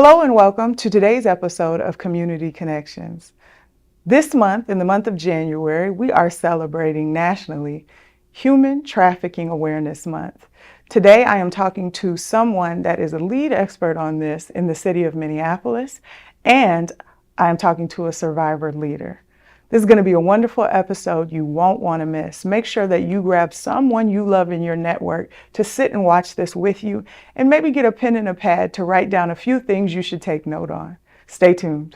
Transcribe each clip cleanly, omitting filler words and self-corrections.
Hello and welcome to today's episode of Community Connections. This month, in the month of January, we are celebrating nationally Human Trafficking Awareness Month. Today, I am talking to someone that is a lead expert on this in the city of Minneapolis, and I am talking to a survivor leader. This is going to be a wonderful episode you won't want to miss. Make sure that you grab someone you love in your network to sit and watch this with you, and maybe get a pen and a pad to write down a few things you should take note on. Stay tuned.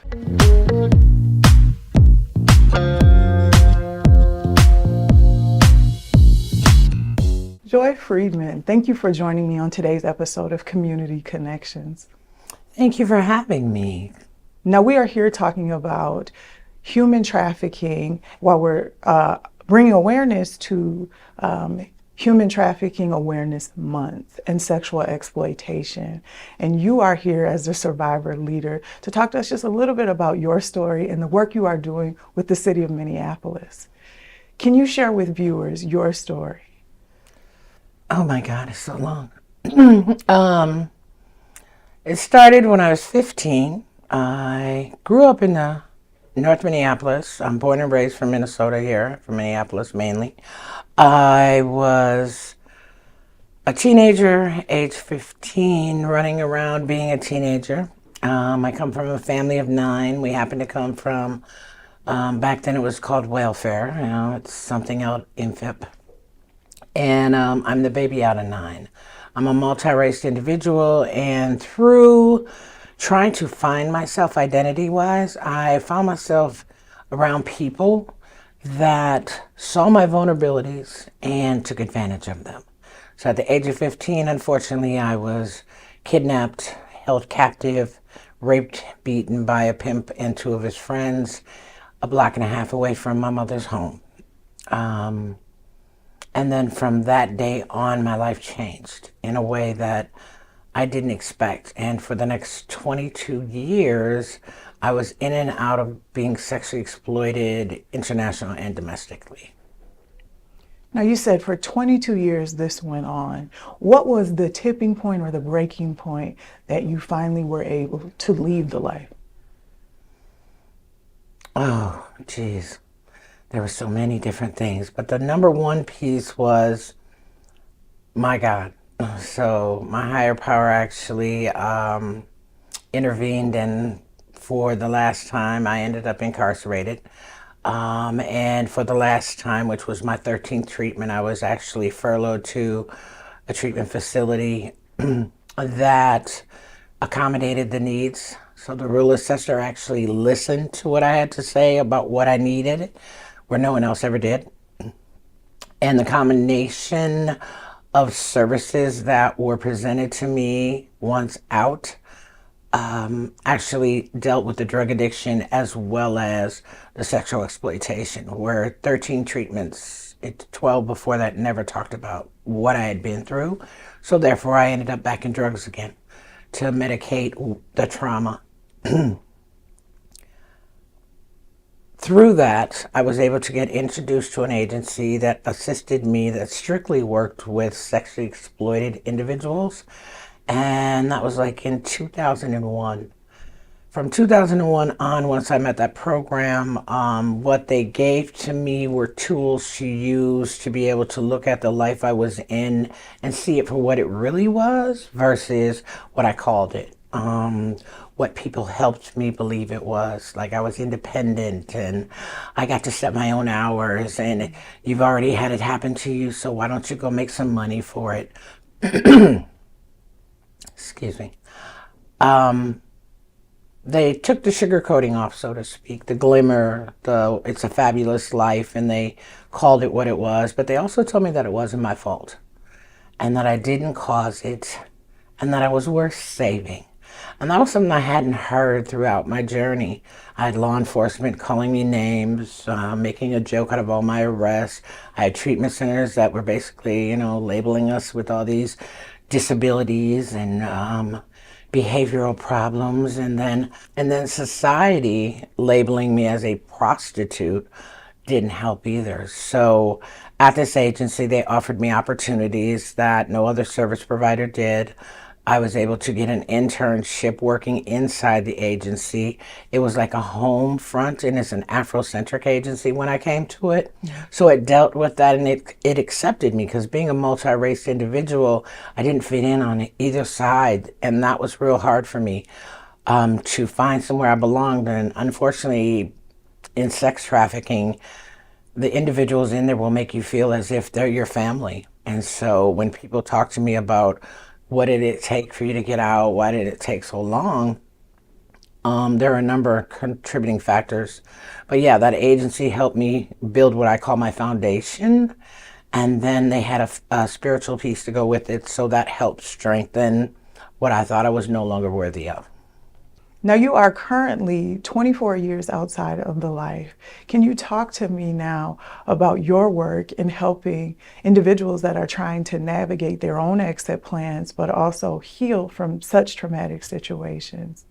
Joy Friedman, thank you for joining me on today's episode of Community Connections. Thank you for having me. Now, we are here talking about human trafficking while we're bringing awareness to Human Trafficking Awareness Month and sexual exploitation. And you are here as a survivor leader to talk to us just a little bit about your story and the work you are doing with the city of Minneapolis. Can you share with viewers your story? Oh my God, it's so long. It started when I was 15. I grew up in North Minneapolis. I'm born and raised from Minnesota here, from Minneapolis mainly. I was a teenager, age 15, running around being a teenager. I come from a family of 9. We happen to come from, back then it was called welfare. It's something out in FIP. And I'm the baby out of 9. I'm a multi-raced individual, and through trying to find myself identity-wise, I found myself around people that saw my vulnerabilities and took advantage of them. So at the age of 15, unfortunately, I was kidnapped, held captive, raped, beaten by a pimp and 2 of his friends, a block and a half away from my mother's home. And then from that day on, my life changed in a way that I didn't expect. And for the next 22 years, I was in and out of being sexually exploited, international and domestically. Now, you said for 22 years this went on. What was the tipping point or the breaking point that you finally were able to leave the life? Oh, geez. There were so many different things. But the number one piece was, my God. So my higher power actually intervened, and for the last time I ended up incarcerated. And for the last time, which was my 13th treatment, I was actually furloughed to a treatment facility that accommodated the needs. So the rule assessor actually listened to what I had to say about what I needed, where no one else ever did. And the combination of services that were presented to me once out actually dealt with the drug addiction as well as the sexual exploitation, where 13 treatments, 12 before that, never talked about what I had been through. So therefore I ended up back in drugs again to medicate the trauma. Through that, I was able to get introduced to an agency that assisted me, that strictly worked with sexually exploited individuals. And that was like in 2001. From 2001 on, once I met that program, what they gave to me were tools to use to be able to look at the life I was in and see it for what it really was versus what I called it. What people helped me believe it was. Like I was independent and I got to set my own hours, and you've already had it happen to you, so why don't you go make some money for it? Excuse me. They took the sugarcoating off, so to speak, the glimmer, it's a fabulous life, and they called it what it was, but they also told me that it wasn't my fault and that I didn't cause it and that I was worth saving. And that was something I hadn't heard throughout my journey. I had law enforcement calling me names, making a joke out of all my arrests. I had treatment centers that were basically, labeling us with all these disabilities and behavioral problems, and then society labeling me as a prostitute didn't help either. So at this agency, they offered me opportunities that no other service provider did. I was able to get an internship working inside the agency. It was like a home front, and it's an Afrocentric agency when I came to it. So it dealt with that, and it accepted me, because being a multi-race individual, I didn't fit in on either side, and that was real hard for me to find somewhere I belonged. And unfortunately, in sex trafficking, the individuals in there will make you feel as if they're your family. And so when people talk to me about what did it take for you to get out, why did it take so long, there are a number of contributing factors. But yeah, that agency helped me build what I call my foundation. And then they had a spiritual piece to go with it. So that helped strengthen what I thought I was no longer worthy of. Now, you are currently 24 years outside of the life. Can you talk to me now about your work in helping individuals that are trying to navigate their own exit plans, but also heal from such traumatic situations?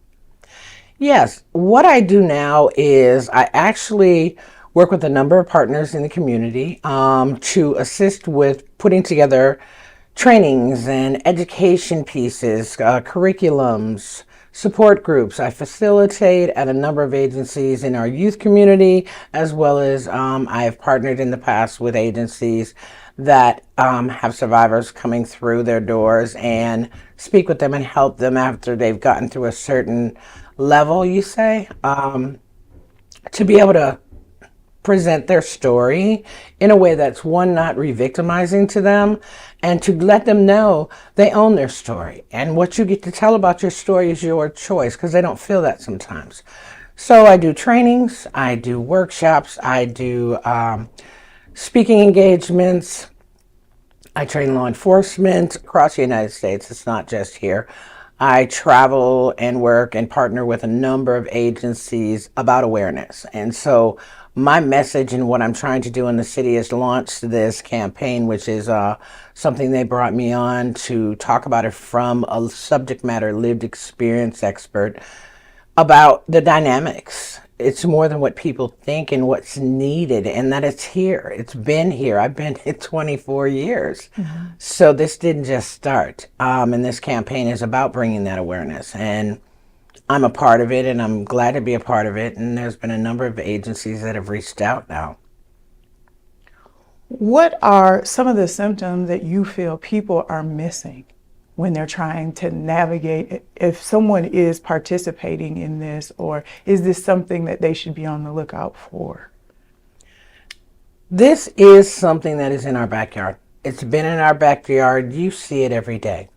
Yes, what I do now is I actually work with a number of partners in the community to assist with putting together trainings and education pieces, curriculums, support groups. I facilitate at a number of agencies in our youth community, as well as I have partnered in the past with agencies that have survivors coming through their doors, and speak with them and help them after they've gotten through a certain level, you say, to be able to present their story in a way that's, one, not re-victimizing to them, and to let them know they own their story, and what you get to tell about your story is your choice, because they don't feel that sometimes. So I do trainings, I do workshops, I do speaking engagements, I train law enforcement across the United States. It's not just here. I travel and work and partner with a number of agencies about awareness. And so my message and what I'm trying to do in the city is launch this campaign, which is something they brought me on to talk about it from a subject matter lived experience expert about the dynamics. It's more than what people think and what's needed, and that it's here. It's been here. I've been here 24 years. So this didn't just start. And this campaign is about bringing that awareness. And I'm a part of it, and I'm glad to be a part of it. And there's been a number of agencies that have reached out now. What are some of the symptoms that you feel people are missing when they're trying to navigate, if someone is participating in this, or is this something that they should be on the lookout for? This is something that is in our backyard. It's been in our backyard. You see it every day.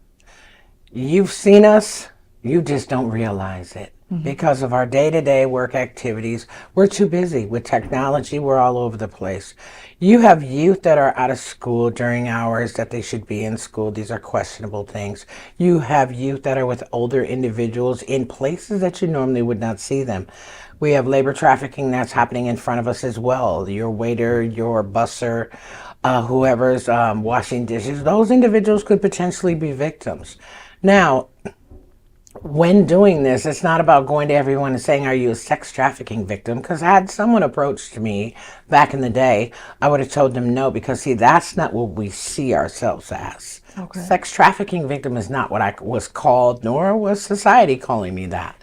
You've seen us, you just don't realize it. Because of our day-to-day work activities, we're too busy. With technology, we're all over the place. You have youth that are out of school during hours that they should be in school. These are questionable things. You have youth that are with older individuals in places that you normally would not see them. We have labor trafficking that's happening in front of us as well. Your waiter, your busser, whoever's washing dishes, those individuals could potentially be victims. Now, when doing this, it's not about going to everyone and saying, are you a sex trafficking victim? Because had someone approached me back in the day, I would have told them no, because see, that's not what we see ourselves as. Okay. Sex trafficking victim is not what I was called, nor was society calling me that.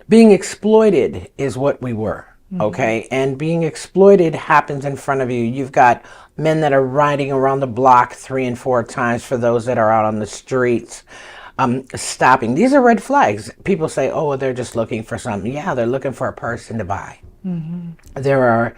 Being exploited is what we were. Okay, and being exploited happens in front of you. You've got men that are riding around the block 3 and 4 times for those that are out on the streets, stopping. These are red flags. People say, oh, well, they're just looking for something. Yeah, they're looking for a person to buy. There are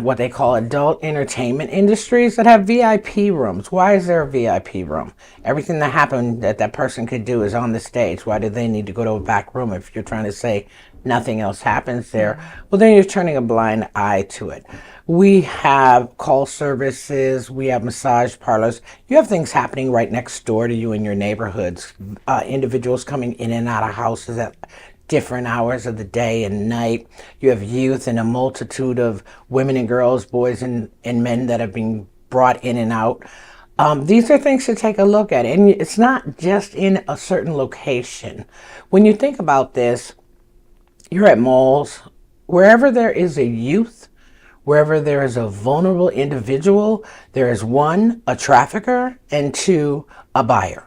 what they call adult entertainment industries that have VIP rooms. Why is there a VIP room? Everything that happened that that person could do is on the stage. Why do they need to go to a back room if you're trying to say nothing else happens there? Well, then you're turning a blind eye to it. We have call services, we have massage parlors. You have things happening right next door to you in your neighborhoods. Individuals coming in and out of houses at different hours of the day and night. You have youth and a multitude of women and girls, boys and men that have been brought in and out. These are things to take a look at. And it's not just in a certain location. When you think about this, you're at malls, wherever there is a youth, Wherever there is a vulnerable individual, there is one, a trafficker, and two, a buyer.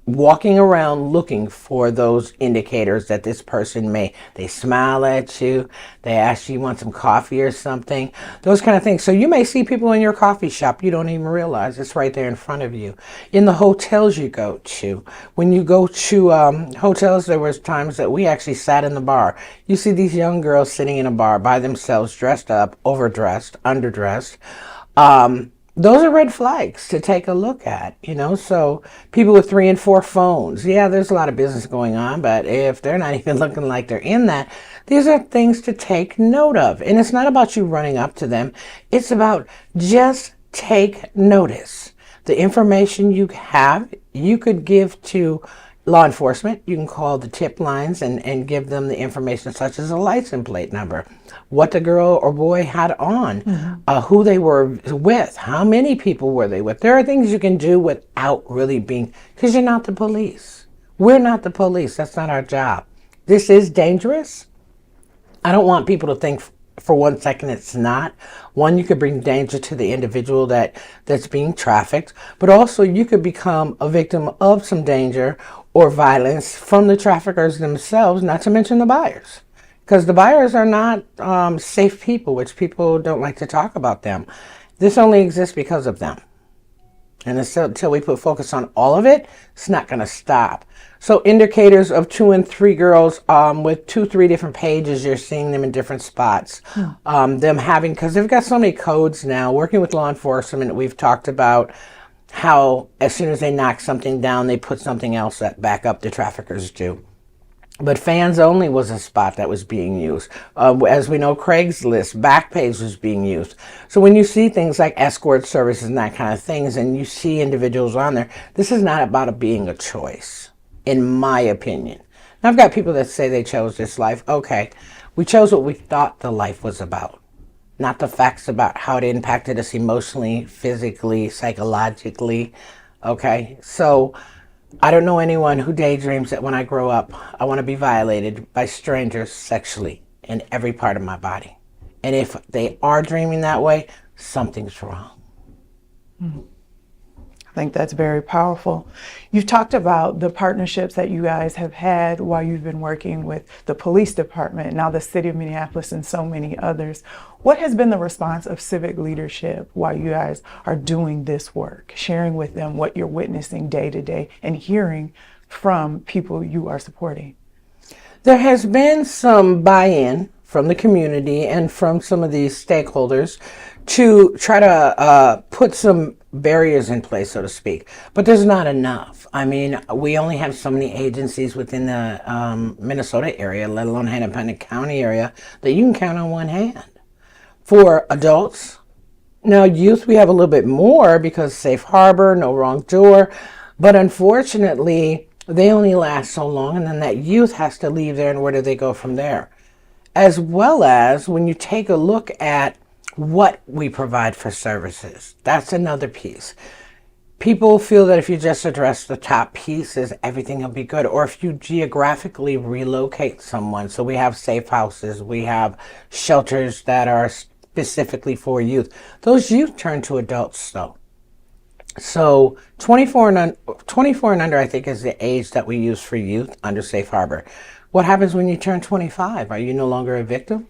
Walking around looking for those indicators that this person they smile at you, they ask you want some coffee or something, those kind of things. So you may see people in your coffee shop, you don't even realize it's right there in front of you. In the hotels you go to, when you go to hotels, there was times that we actually sat in the bar. You see these young girls sitting in a bar by themselves, dressed up, overdressed, underdressed. Those are red flags to take a look at, so people with 3 and 4 phones, yeah, there's a lot of business going on, but if they're not even looking like they're in that, these are things to take note of. And it's not about you running up to them. It's about just take notice. The information you have, you could give to law enforcement. You can call the tip lines and give them the information such as a license plate number, what the girl or boy had on, who they were with, how many people were they with. There are things you can do without really being, because you're not the police. We're not the police. That's not our job. This is dangerous. I don't want people to think for 1 second it's not. One, you could bring danger to the individual that's being trafficked, but also you could become a victim of some danger or violence from the traffickers themselves, not to mention the buyers. Because the buyers are not safe people, which people don't like to talk about them. This only exists because of them. And until we put focus on all of it, it's not going to stop. So indicators of 2 and 3 girls with 2-3 different pages, you're seeing them in different spots. Them having, because they've got so many codes now, working with law enforcement, we've talked about how as soon as they knock something down, they put something else back up, the traffickers do. But fans only was a spot that was being used. As we know, Craigslist, Backpage was being used. So when you see things like escort services and that kind of things, and you see individuals on there, this is not about it being a choice, in my opinion. Now, I've got people that say they chose this life. Okay, we chose what we thought the life was about, not the facts about how it impacted us emotionally, physically, psychologically. Okay, so I don't know anyone who daydreams that when I grow up, I want to be violated by strangers sexually in every part of my body. And if they are dreaming that way, something's wrong. I think that's very powerful. You've talked about the partnerships that you guys have had while you've been working with the police department, now the city of Minneapolis and so many others. What has been the response of civic leadership while you guys are doing this work, sharing with them what you're witnessing day to day and hearing from people you are supporting? There has been some buy-in from the community and from some of these stakeholders to try to put some barriers in place, so to speak. But there's not enough. I mean, we only have so many agencies within the Minnesota area, let alone Hennepin County area, that you can count on one hand. For adults, now youth, we have a little bit more because safe harbor, no wrong door. But unfortunately, they only last so long, and then that youth has to leave there, and where do they go from there? As well as when you take a look at what we provide for services, that's another piece. People feel that if you just address the top pieces, everything will be good. Or if you geographically relocate someone. So we have safe houses, we have shelters that are specifically for youth. Those youth turn to adults though. So 24 and under, I think, is the age that we use for youth under safe harbor. What happens when you turn 25? Are you no longer a victim?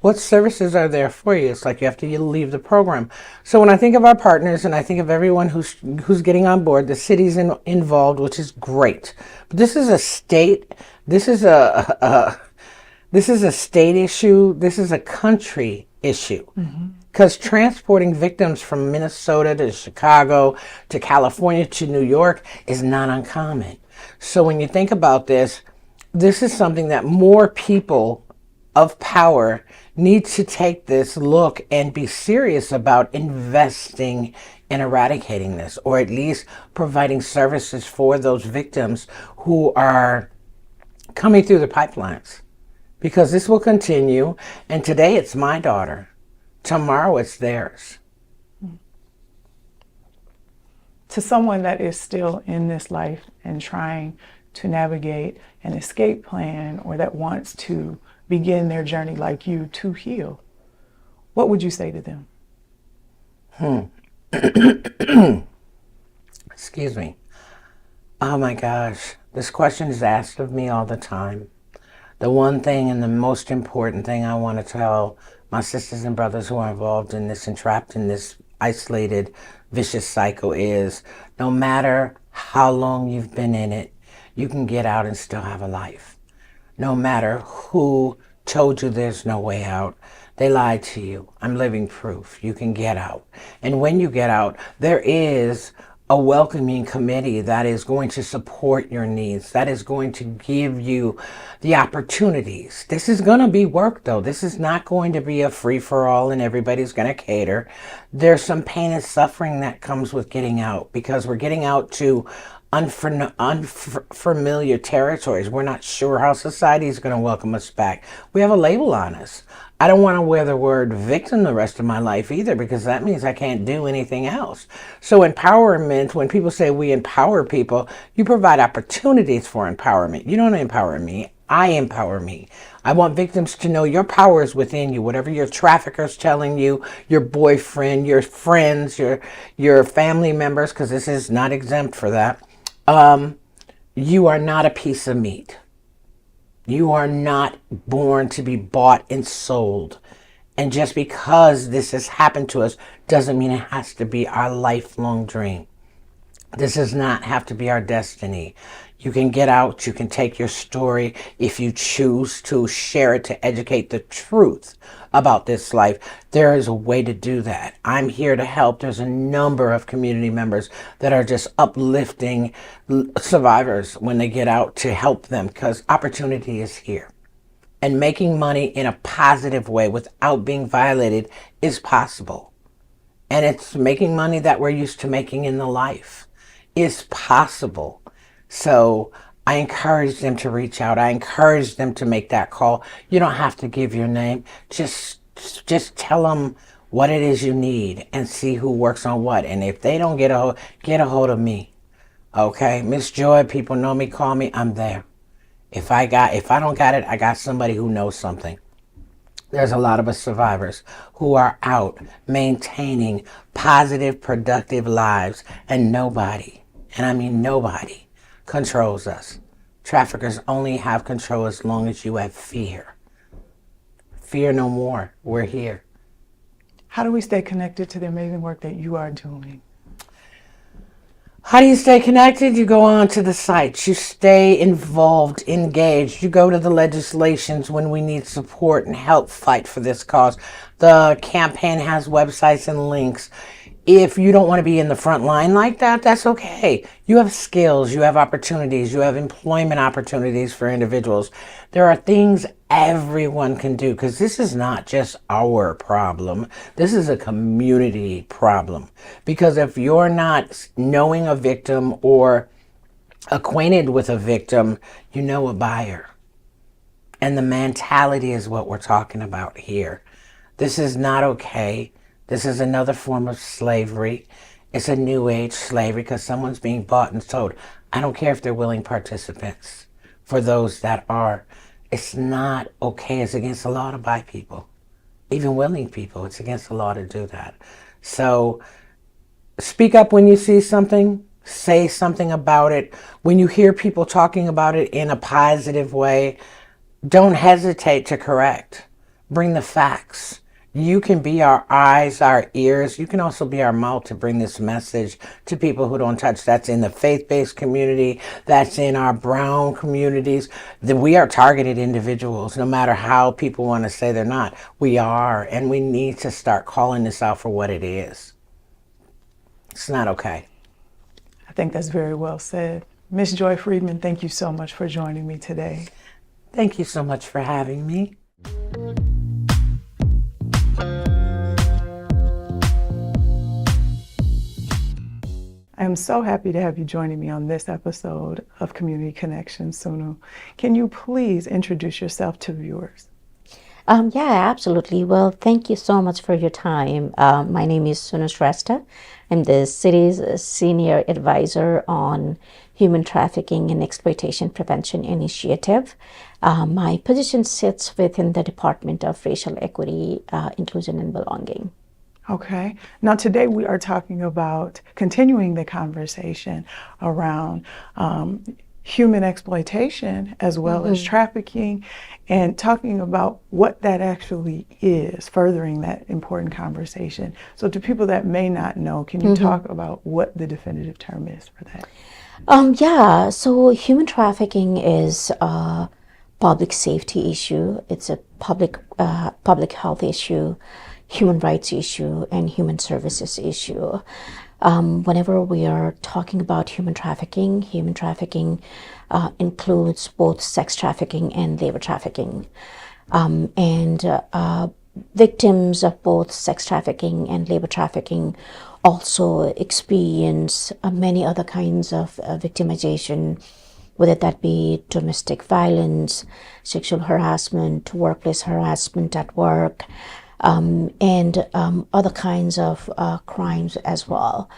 What services are there for you? It's like you have to leave the program. So when I think of our partners and I think of everyone who's getting on board, the city's involved, which is great. But this is a state. This is a state issue. This is a country issue. Because transporting victims from Minnesota to Chicago to California to New York is not uncommon. So when you think about this, this is something that more people of power need to take this look and be serious about investing in eradicating this, or at least providing services for those victims who are coming through the pipelines. Because this will continue, and today it's my daughter. Tomorrow it's theirs. To someone that is still in this life and trying to navigate an escape plan, or that wants to begin their journey like you to heal, what would you say to them? Excuse me. Oh my gosh, this question is asked of me all the time. The one thing and the most important thing I want to tell my sisters and brothers who are involved in this and trapped in this isolated, vicious cycle is no matter how long you've been in it, you can get out and still have a life. No matter who told you there's no way out, they lied to you. I'm living proof. You can get out. And when you get out, there is a welcoming committee that is going to support your needs, that is going to give you the opportunities. This is going to be work, though. This is not going to be a free-for-all and everybody's going to cater. There's some pain and suffering that comes with getting out, because we're getting out to unfamiliar territories. We're not sure how society is going to welcome us back. We have a label on us. I don't want to wear the word victim the rest of my life either, because that means I can't do anything else. So empowerment, when people say we empower people, you provide opportunities for empowerment. You don't empower me. I empower me. I want victims to know your power is within you. Whatever your trafficker's telling you, your boyfriend, your friends, your family members, because this is not exempt for that. You are not a piece of meat. You are not born to be bought and sold. And just because this has happened to us doesn't mean it has to be our lifelong dream. This does not have to be our destiny. You can get out, you can take your story if you choose to share it to educate the truth about this life. There is a way to do that. I'm here to help. There's a number of community members that are just uplifting survivors when they get out to help them, because opportunity is here. And making money in a positive way without being violated is possible. And it's making money that we're used to making in the life is possible. So I encourage them to reach out. I encourage them to make that call. You don't have to give your name. Just tell them what it is you need and see who works on what. And if they don't get a hold of me. Okay, Miss Joy, people know me, call me, I'm there. If I don't got it, I got somebody who knows something. There's a lot of us survivors who are out maintaining positive, productive lives, and nobody, and I mean nobody, controls us. Traffickers only have control as long as you have fear. Fear no more. We're here. How do we stay connected to the amazing work that you are doing? How do you stay connected? You go on to the sites. You stay involved, engaged. You go to the legislations when we need support and help fight for this cause. The campaign has websites and links. If you don't want to be in the front line like that, that's okay. You have skills, you have opportunities, you have employment opportunities for individuals. There are things everyone can do, because this is not just our problem. This is a community problem. Because if you're not knowing a victim or acquainted with a victim, you know a buyer. And the mentality is what we're talking about here. This is not okay. This is another form of slavery. It's a new age slavery, because someone's being bought and sold. I don't care if they're willing participants. For those that are, it's not okay. It's against the law to buy people. Even willing people, it's against the law to do that. So speak up when you see something. Say something about it. When you hear people talking about it in a positive way, don't hesitate to correct. Bring the facts. You can be our eyes, our ears. You can also be our mouth to bring this message to people who don't touch. That's in the faith-based community. That's in our brown communities. We are targeted individuals, no matter how people want to say they're not. We are, and we need to start calling this out for what it is. It's not okay. I think that's very well said. Miss Joy Friedman, thank you so much for joining me today. Thank you so much for having me. I am so happy to have you joining me on this episode of Community Connections, Sunu. Can you please introduce yourself to viewers? Yeah, absolutely. Well, thank you so much for your time. My name is Sunu Shrestha. I'm the city's senior advisor on Human Trafficking and Exploitation Prevention Initiative. My position sits within the Department of Racial Equity, Inclusion, and Belonging. Okay. Now, today we are talking about continuing the conversation around human exploitation as well as trafficking, and talking about what that actually is, furthering that important conversation. So to people that may not know, can you talk about what the definitive term is for that? Yeah, so human trafficking is a public safety issue. It's a public health issue, human rights issue, and human services issue. Whenever we are talking about human trafficking includes both sex trafficking and labor trafficking. Victims of both sex trafficking and labor trafficking also experience many other kinds of victimization, whether that be domestic violence, sexual harassment, workplace harassment at work, and other kinds of crimes as well.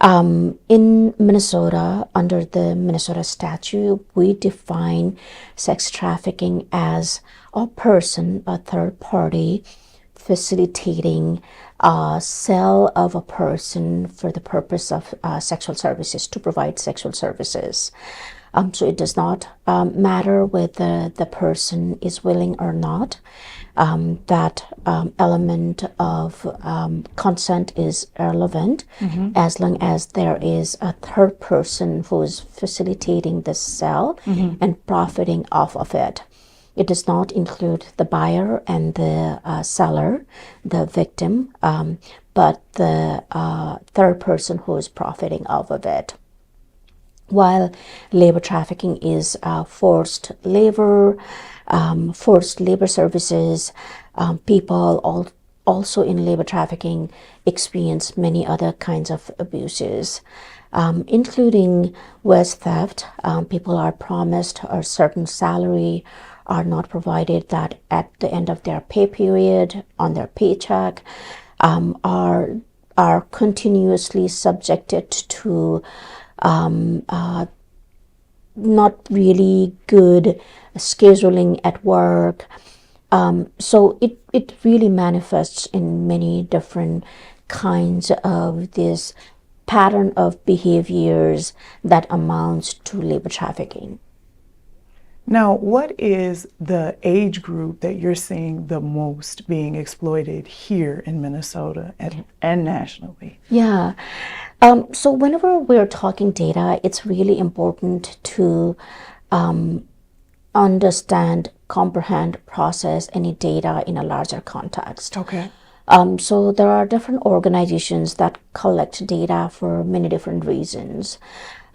In Minnesota, under the Minnesota statute, we define sex trafficking as a person, a third party, facilitating a sale of a person for the purpose of sexual services, to provide sexual services. So it does not matter whether the person is willing or not. That element of consent is irrelevant as long as there is a third person who is facilitating the sale and profiting off of it. It does not include the buyer and the seller, the victim, but the third person who is profiting off of it. While labor trafficking is forced labor services, people also in labor trafficking experience many other kinds of abuses, including wage theft. People are promised a certain salary, are not provided that at the end of their pay period, on their paycheck, are continuously subjected to not really good scheduling at work. So it really manifests in many different kinds of this pattern of behaviors that amounts to labor trafficking. Now, what is the age group that you're seeing the most being exploited here in Minnesota and nationally? Yeah. So whenever we're talking data, it's really important to understand, comprehend, process any data in a larger context. Okay. So there are different organizations that collect data for many different reasons.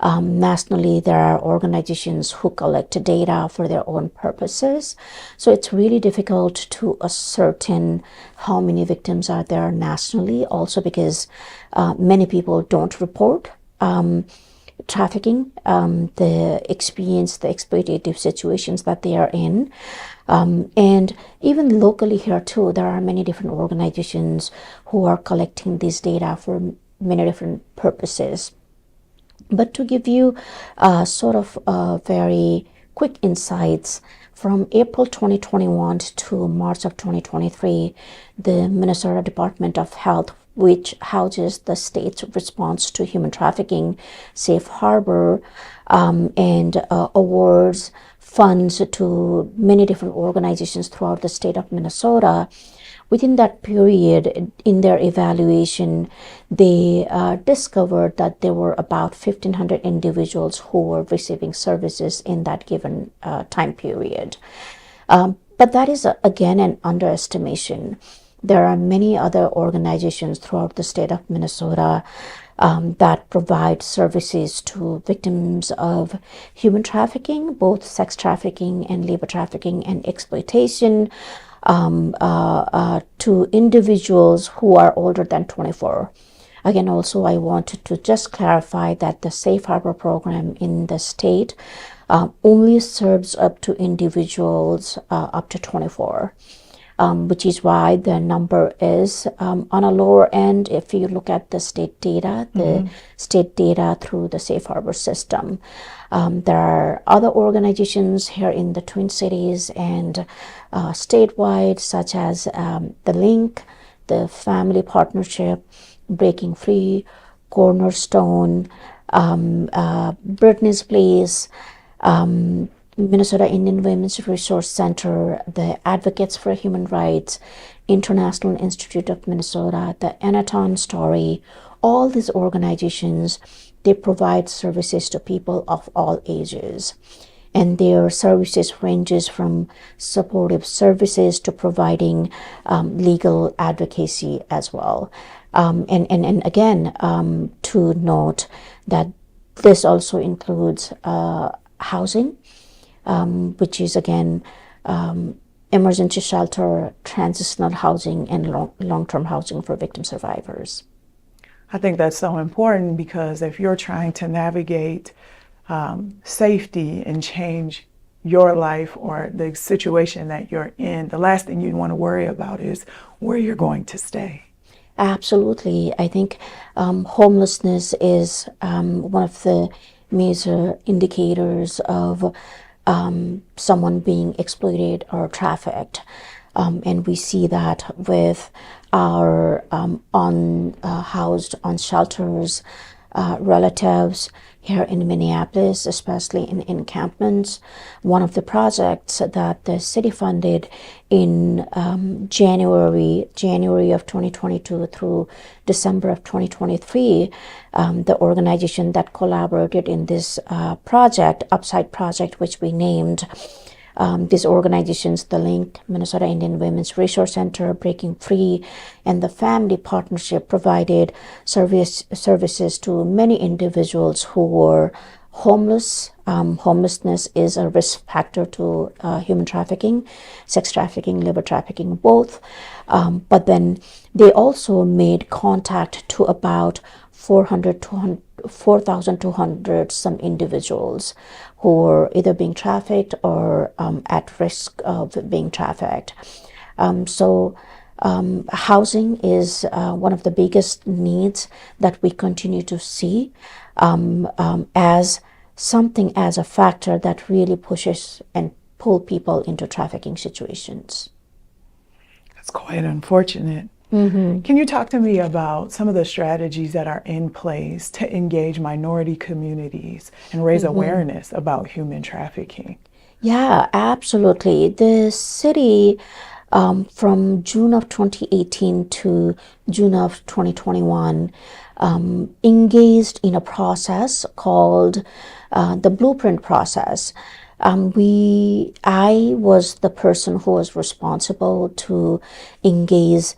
Nationally, there are organizations who collect data for their own purposes. So it's really difficult to ascertain how many victims are there nationally, also because many people don't report trafficking, the exploitative situations that they are in. And even locally here too, there are many different organizations who are collecting this data for many different purposes. But to give you sort of very quick insights, from April 2021 to March of 2023, the Minnesota Department of Health, which houses the state's response to human trafficking, safe harbor, and awards funds to many different organizations throughout the state of Minnesota. Within that period, in their evaluation, they discovered that there were about 1,500 individuals who were receiving services in that given time period. But that is, again, an underestimation. There are many other organizations throughout the state of Minnesota that provide services to victims of human trafficking, both sex trafficking and labor trafficking and exploitation, to individuals who are older than 24. Again, also, I wanted to just clarify that the Safe Harbor program in the state only serves up to individuals up to 24. which is why the number is on a lower end if you look at the state data, state data through the Safe Harbor system. There are other organizations here in the Twin Cities and statewide, such as the Link, the Family Partnership, Breaking Free, Cornerstone, Brittany's Place, Minnesota Indian Women's Resource Center, the Advocates for Human Rights, International Institute of Minnesota, the Anaton Story. All these organizations, they provide services to people of all ages. And their services ranges from supportive services to providing legal advocacy as well. And again, to note that this also includes housing, which is again emergency shelter, transitional housing, and long-term housing for victim survivors. I think that's so important because if you're trying to navigate safety and change your life or the situation that you're in, the last thing you'd want to worry about is where you're going to stay. Absolutely. I think homelessness is one of the major indicators of someone being exploited or trafficked. And we see that with our unhoused, unshelters relatives here in Minneapolis, especially in encampments. One of the projects that the city funded in January of 2022 through December of 2023, the organization that collaborated in this project, Upside Project, which we named these organizations, the Link, Minnesota Indian Women's Resource Center, Breaking Free, and the Family Partnership, provided services to many individuals who were homeless. Homelessness is a risk factor to human trafficking, sex trafficking, labor trafficking, both. But then they also made contact to about 4,200 some individuals who were either being trafficked or at risk of being trafficked. So housing is one of the biggest needs that we continue to see as something, as a factor that really pushes and pull people into trafficking situations. That's quite unfortunate. Can you talk to me about some of the strategies that are in place to engage minority communities and raise awareness about human trafficking? Yeah, absolutely. The city, from June of 2018 to June of 2021, engaged in a process called the Blueprint process. I was the person who was responsible to engage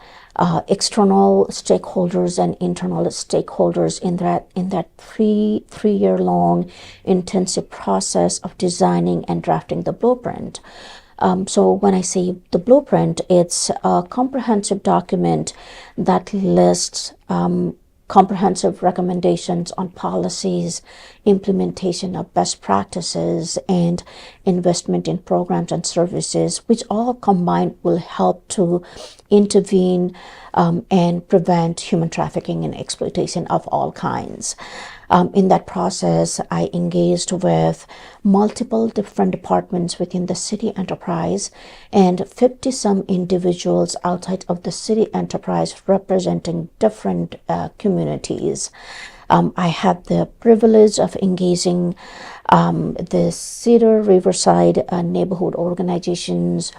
external stakeholders and internal stakeholders in that three-year long intensive process of designing and drafting the blueprint. So when I say the blueprint, it's a comprehensive document that lists comprehensive recommendations on policies, implementation of best practices, and investment in programs and services, which all combined will help to intervene and prevent human trafficking and exploitation of all kinds. In that process, I engaged with multiple different departments within the city enterprise and 50 some individuals outside of the city enterprise representing different communities. I had the privilege of engaging the Cedar Riverside neighborhood organizations,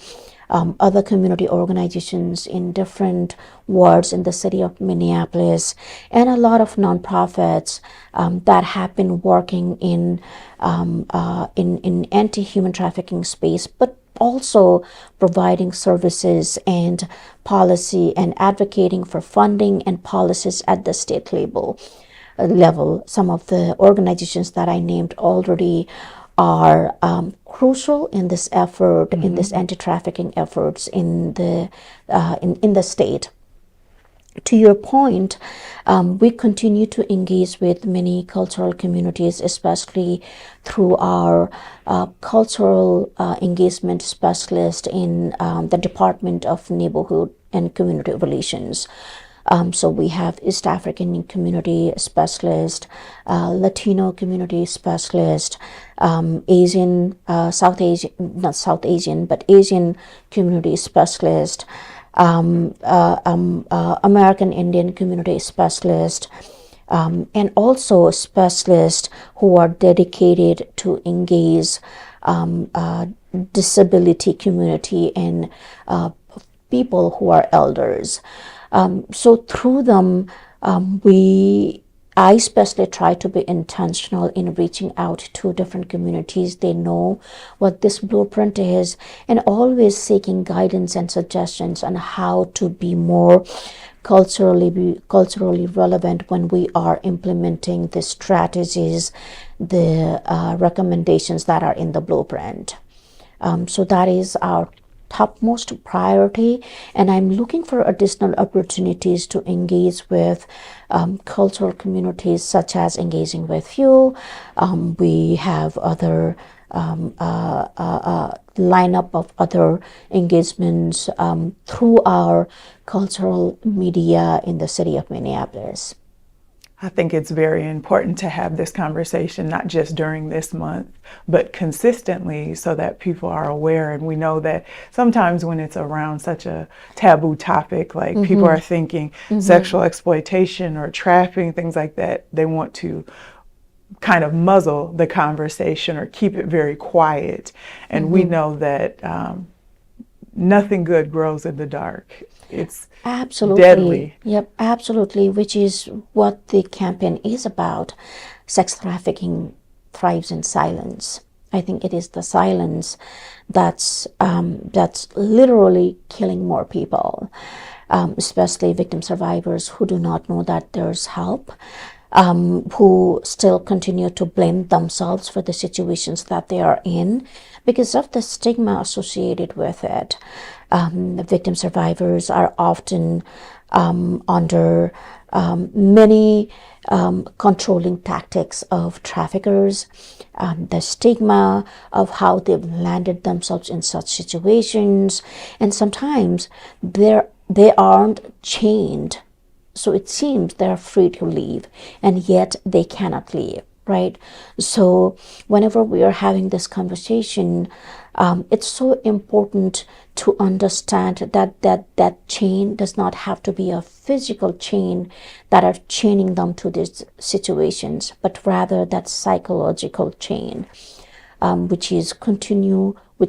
other community organizations in different wards in the city of Minneapolis, and a lot of nonprofits that have been working in anti-human trafficking space, but also providing services and policy and advocating for funding and policies at the state level. Some of the organizations that I named already are crucial in this effort, in this anti-trafficking efforts in the state. To your point, we continue to engage with many cultural communities, especially through our cultural engagement specialist in the Department of Neighborhood and Community Relations. So we have East African community specialist, Latino community specialist, Asian, South Asian, not South Asian, but Asian community specialist, American Indian community specialist, and also specialists who are dedicated to engage disability community and people who are elders. So through them, I especially try to be intentional in reaching out to different communities. They know what this blueprint is, and always seeking guidance and suggestions on how to be more culturally relevant when we are implementing the strategies, the recommendations that are in the blueprint. So that is our topmost priority, and I'm looking for additional opportunities to engage with cultural communities, such as engaging with you. We have other lineup of other engagements through our cultural media in the city of Minneapolis. I think it's very important to have this conversation, not just during this month, but consistently, so that people are aware. And we know that sometimes when it's around such a taboo topic, like people are thinking sexual exploitation or trafficking, things like that, they want to kind of muzzle the conversation or keep it very quiet. And we know that nothing good grows in the dark. It's absolutely deadly. Yep, absolutely, which is what the campaign is about. Sex trafficking thrives in silence. I think it is the silence that's literally killing more people, especially victim survivors who do not know that there's help, who still continue to blame themselves for the situations that they are in because of the stigma associated with it. The victim survivors are often under many controlling tactics of traffickers, the stigma of how they've landed themselves in such situations, and sometimes they aren't chained, so it seems they're free to leave, and yet they cannot leave. Right? So whenever we are having this conversation, it's so important to understand that chain does not have to be a physical chain that are chaining them to these situations, but rather that psychological chain, which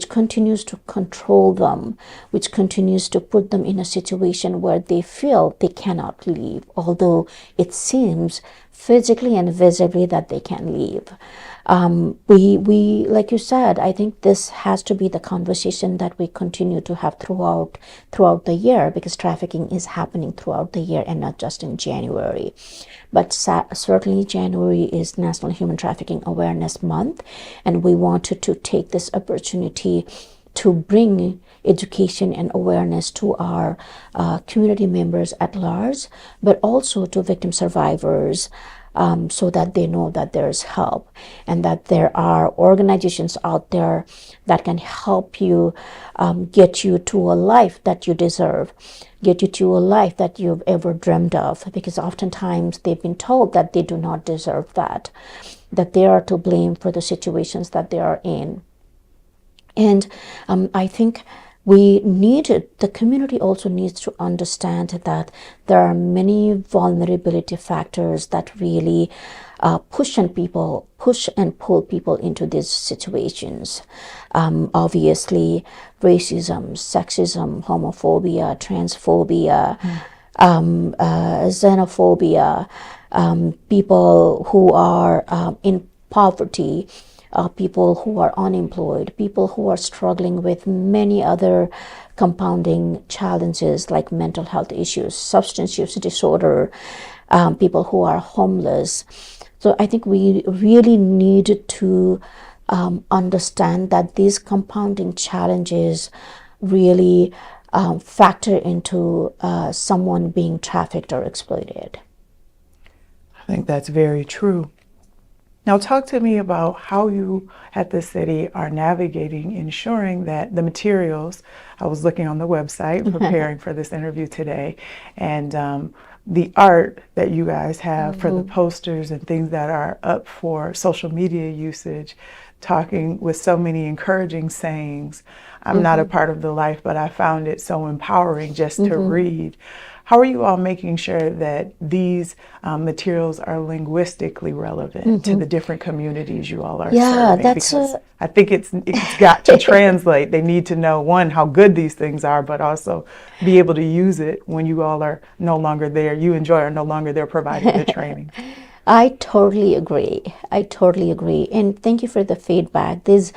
continues to control them, which continues to put them in a situation where they feel they cannot leave, although it seems physically and visibly that they can leave. We like you said, I think this has to be the conversation that we continue to have throughout the year, because trafficking is happening throughout the year and not just in January. But certainly January is National Human Trafficking Awareness Month, and we wanted to take this opportunity to bring education and awareness to our community members at large, but also to victim survivors, so that they know that there's help and that there are organizations out there that can help you get you to a life that you deserve, get you to a life that you've ever dreamed of, because oftentimes they've been told that they do not deserve that they are to blame for the situations that they are in. And I think the community also needs to understand that there are many vulnerability factors that really push and pull people into these situations. Obviously, racism, sexism, homophobia, transphobia, xenophobia, people who are in poverty, people who are unemployed, people who are struggling with many other compounding challenges like mental health issues, substance use disorder, people who are homeless. So I think we really need to understand that these compounding challenges really factor into someone being trafficked or exploited. I think that's very true. Now, talk to me about how you at the city are navigating ensuring that the materials, I was looking on the website preparing for this interview today, and the art that you guys have for the posters and things that are up for social media usage, talking with so many encouraging sayings. I'm not a part of the life, but I found it so empowering just to read. How are you all making sure that these materials are linguistically relevant to the different communities you all are serving? That's Because I think it's got to translate. They need to know, one, how good these things are, but also be able to use it when you all are no longer there. You enjoy are no longer there providing the training. I totally agree. I totally agree. And thank you for the feedback. These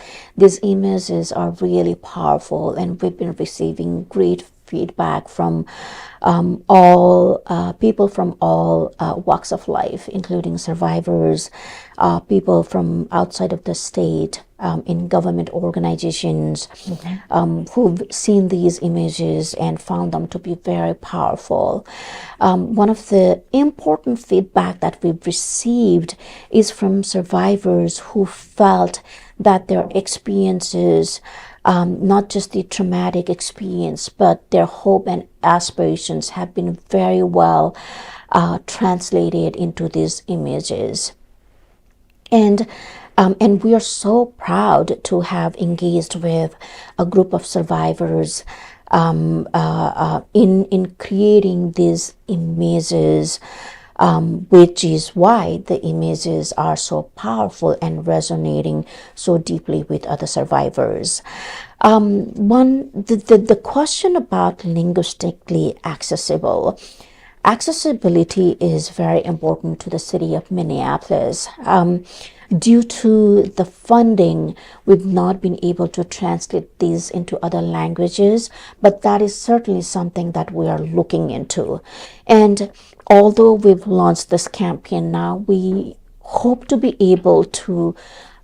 images are really powerful, and we've been receiving great feedback from all people from all walks of life, including survivors, people from outside of the state, in government organizations, who've seen these images and found them to be very powerful. One of the important feedback that we've received is from survivors who felt that their experiences, not just the traumatic experience, but their hope and aspirations have been very well translated into these images. And we are so proud to have engaged with a group of survivors in creating these images, which is why the images are so powerful and resonating so deeply with other survivors. The question about linguistically accessible. Accessibility is very important to the city of Minneapolis. Due to the funding, we've not been able to translate these into other languages, but that is certainly something that we are looking into. And although we've launched this campaign now, we hope to be able to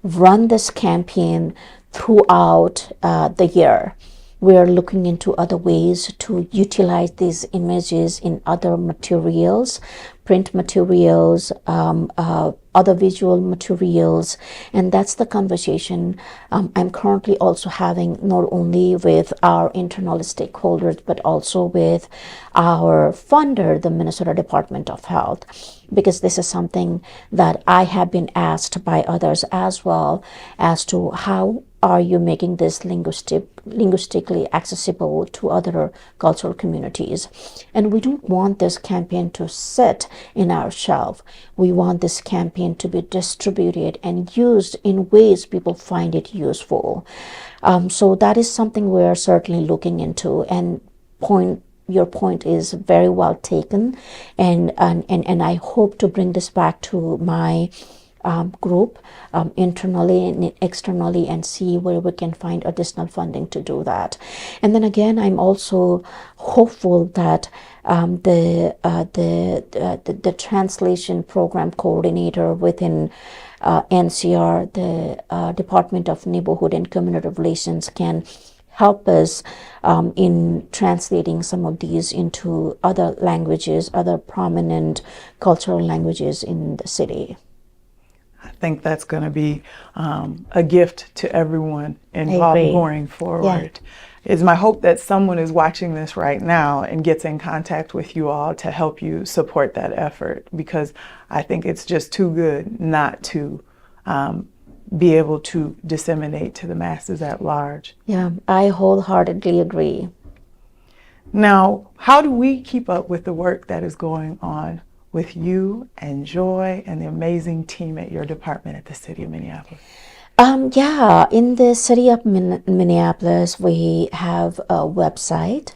run this campaign throughout the year. We are looking into other ways to utilize these images in other materials, print materials, other visual materials, and that's the conversation I'm currently also having, not only with our internal stakeholders, but also with our funder, the Minnesota Department of Health, because this is something that I have been asked by others as well, as to how are you making this linguistically accessible to other cultural communities. And we don't want this campaign to sit in our shelf. We want this campaign to be distributed and used in ways people find it useful. So that is something we're certainly looking into, and your point is very well taken, and I hope to bring this back to my group internally and externally, and see where we can find additional funding to do that. And then again, I'm also hopeful that the translation program coordinator within NCR, the Department of Neighborhood and Community Relations, can help us in translating some of these into other languages, other prominent cultural languages in the city. I think that's going to be a gift to everyone involved going forward. It's my hope that someone is watching this right now and gets in contact with you all to help you support that effort, because I think it's just too good not to be able to disseminate to the masses at large. Yeah, I wholeheartedly agree. Now, how do we keep up with the work that is going on with you and Joy and the amazing team at your department at the City of Minneapolis? Yeah, in the City of Minneapolis, we have a website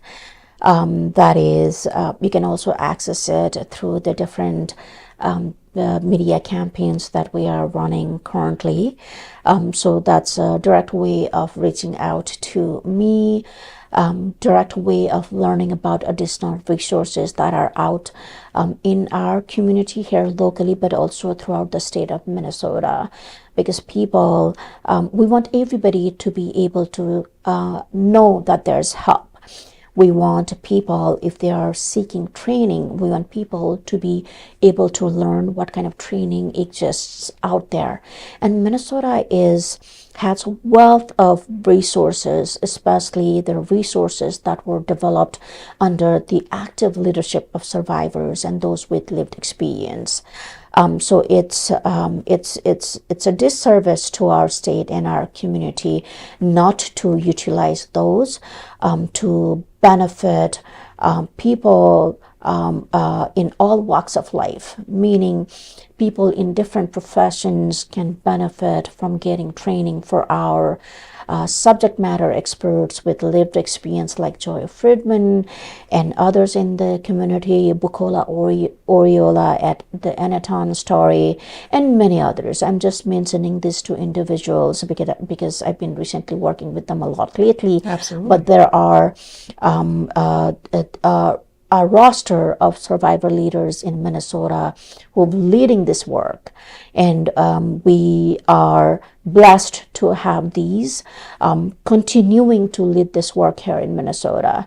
that is, you can also access it through the different media campaigns that we are running currently. So that's a direct way of reaching out to me, direct way of learning about additional resources that are out in our community here locally, but also throughout the state of Minnesota. Because people, we want everybody to be able to know that there's help. We want people, if they are seeking training, we want people to be able to learn what kind of training exists out there. And Minnesota has a wealth of resources, especially the resources that were developed under the active leadership of survivors and those with lived experience. So it's a disservice to our state and our community not to utilize those to benefit people in all walks of life, meaning people in different professions can benefit from getting training for our subject matter experts with lived experience like Joy Friedman and others in the community, Bukola Oriola at the Anaton story, and many others. I'm just mentioning these two individuals because I've been recently working with them a lot lately. Absolutely. But there are a roster of survivor leaders in Minnesota who are leading this work. And we are blessed to have these continuing to lead this work here in Minnesota.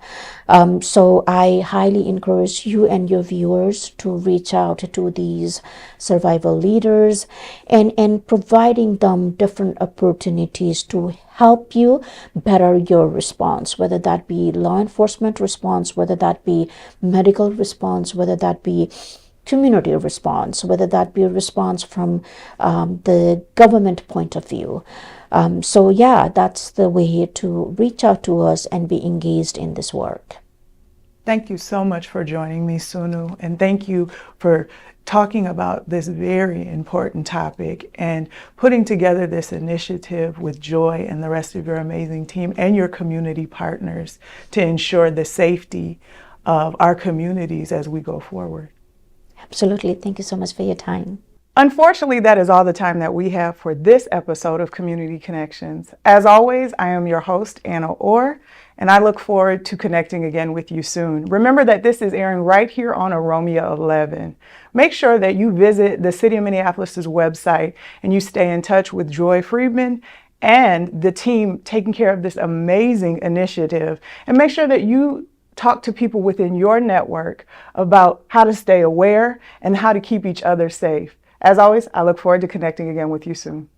So I highly encourage you and your viewers to reach out to these survivor leaders and providing them different opportunities to help you better your response, whether that be law enforcement response, whether that be medical response, whether that be community response, whether that be a response from the government point of view. So yeah, that's the way to reach out to us and be engaged in this work. Thank you so much for joining me, Sunu, and thank you for talking about this very important topic and putting together this initiative with Joy and the rest of your amazing team and your community partners to ensure the safety of our communities as we go forward. Absolutely. Thank you so much for your time. Unfortunately, that is all the time that we have for this episode of Community Connections. As always, I am your host, Anna Orr, and I look forward to connecting again with you soon. Remember that this is airing right here on OROMIA11. Make sure that you visit the City of Minneapolis's website and you stay in touch with Joy Friedman and the team taking care of this amazing initiative. And make sure that you talk to people within your network about how to stay aware and how to keep each other safe. As always, I look forward to connecting again with you soon.